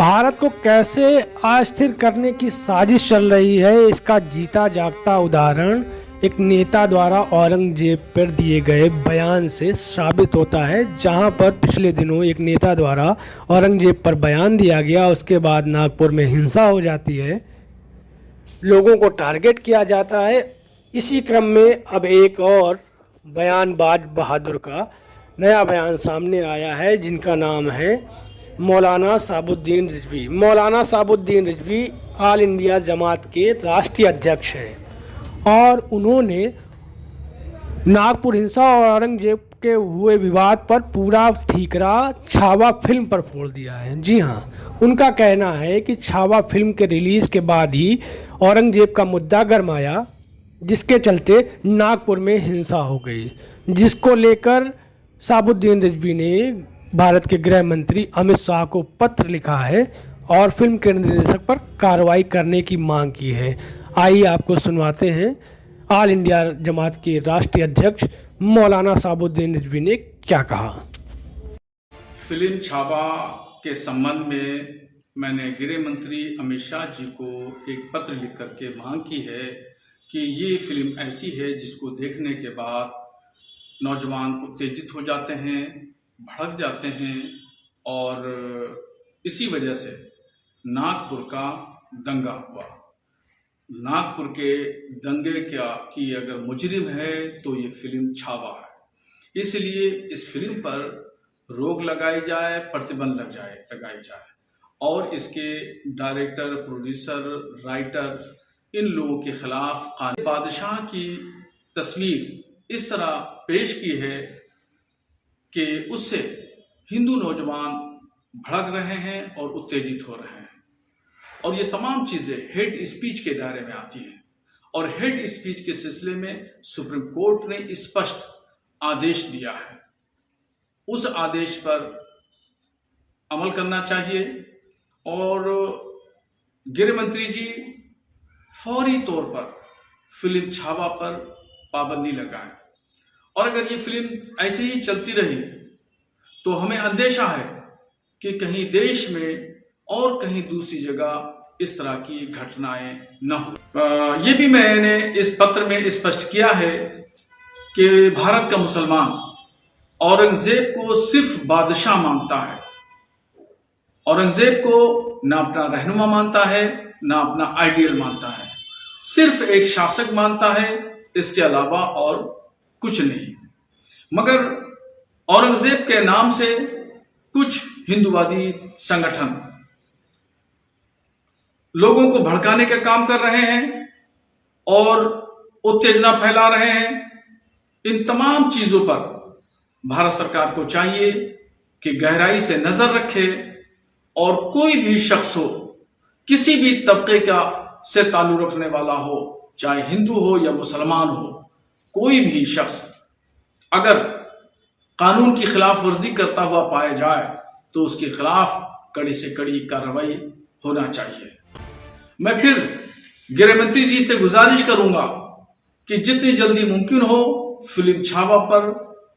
भारत को कैसे अस्थिर करने की साजिश चल रही है, इसका जीता जागता उदाहरण एक नेता द्वारा औरंगजेब पर दिए गए बयान से साबित होता है। जहां पर पिछले दिनों एक नेता द्वारा औरंगजेब पर बयान दिया गया, उसके बाद नागपुर में हिंसा हो जाती है, लोगों को टारगेट किया जाता है। इसी क्रम में अब एक और बयानबाज बहादुर का नया बयान सामने आया है, जिनका नाम है मौलाना साबुद्दीन रिजवी। मौलाना साबुद्दीन रिजवी ऑल इंडिया जमात के राष्ट्रीय अध्यक्ष हैं और उन्होंने नागपुर हिंसा और औरंगजेब के हुए विवाद पर पूरा ठीकरा छावा फिल्म पर फोड़ दिया है। जी हाँ, उनका कहना है कि छावा फिल्म के रिलीज़ के बाद ही औरंगजेब का मुद्दा गरमाया, जिसके चलते नागपुर में हिंसा हो गई, जिसको लेकर साबुद्दीन रिजवी ने भारत के गृह मंत्री अमित शाह को पत्र लिखा है और फिल्म के निर्देशक पर कार्रवाई करने की मांग की है। आइए आपको सुनवाते हैं ऑल इंडिया जमात के राष्ट्रीय अध्यक्ष मौलाना साबुद्दीन रिजवी ने क्या कहा। फिल्म छावा के संबंध में मैंने गृह मंत्री अमित शाह जी को एक पत्र लिख करके मांग की है कि ये फिल्म ऐसी है जिसको देखने के बाद नौजवान उत्तेजित हो जाते हैं, भड़क जाते हैं और इसी वजह से नागपुर का दंगा हुआ। नागपुर के दंगे की अगर मुजरिम है तो ये फिल्म छावा है, इसलिए इस फिल्म पर रोक लगाई जाए, प्रतिबंध लगाई जाए और इसके डायरेक्टर, प्रोड्यूसर, राइटर, इन लोगों के खिलाफ बादशाह की तस्वीर इस तरह पेश की है कि उससे हिंदू नौजवान भड़क रहे हैं और उत्तेजित हो रहे हैं और ये तमाम चीज़ें हेट स्पीच के दायरे में आती हैं और हेट स्पीच के सिलसिले में सुप्रीम कोर्ट ने स्पष्ट आदेश दिया है। उस आदेश पर अमल करना चाहिए और गृह मंत्री जी फौरी तौर पर फिल्म छावा पर पाबंदी लगाएं और अगर ये फिल्म ऐसे ही चलती रही तो हमें अंदेशा है कि कहीं देश में और कहीं दूसरी जगह इस तरह की घटनाएं न हो। ये भी मैंने इस पत्र में स्पष्ट किया है कि भारत का मुसलमान औरंगजेब को सिर्फ बादशाह मानता है, औरंगजेब को ना अपना रहनुमा मानता है, ना अपना आइडियल मानता है, सिर्फ एक शासक मानता है, इसके अलावा और कुछ नहीं। मगर औरंगजेब के नाम से कुछ हिंदूवादी संगठन लोगों को भड़काने का काम कर रहे हैं और उत्तेजना फैला रहे हैं। इन तमाम चीजों पर भारत सरकार को चाहिए कि गहराई से नजर रखे और कोई भी शख्स हो, किसी भी तबके का से ताल्लुक रखने वाला हो, चाहे हिंदू हो या मुसलमान हो, कोई भी शख्स अगर कानून की खिलाफ वर्जी करता हुआ पाया जाए तो उसके खिलाफ कड़ी से कड़ी कार्रवाई होना चाहिए। मैं फिर गृह मंत्री जी से गुजारिश करूंगा कि जितनी जल्दी मुमकिन हो फिल्म छावा पर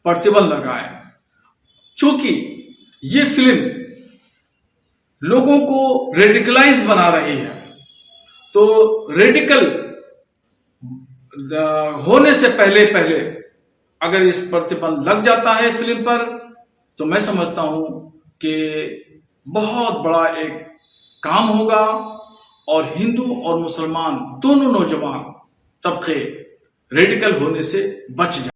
प्रतिबंध लगाएं, क्योंकि ये फिल्म लोगों को रेडिकलाइज बना रही है। तो रेडिकल होने से पहले अगर इस प्रतिबंध लग जाता है फिल्म पर तो मैं समझता हूं कि बहुत बड़ा एक काम होगा और हिंदू और मुसलमान दोनों नौजवान तबके रेडिकल होने से बच जाए।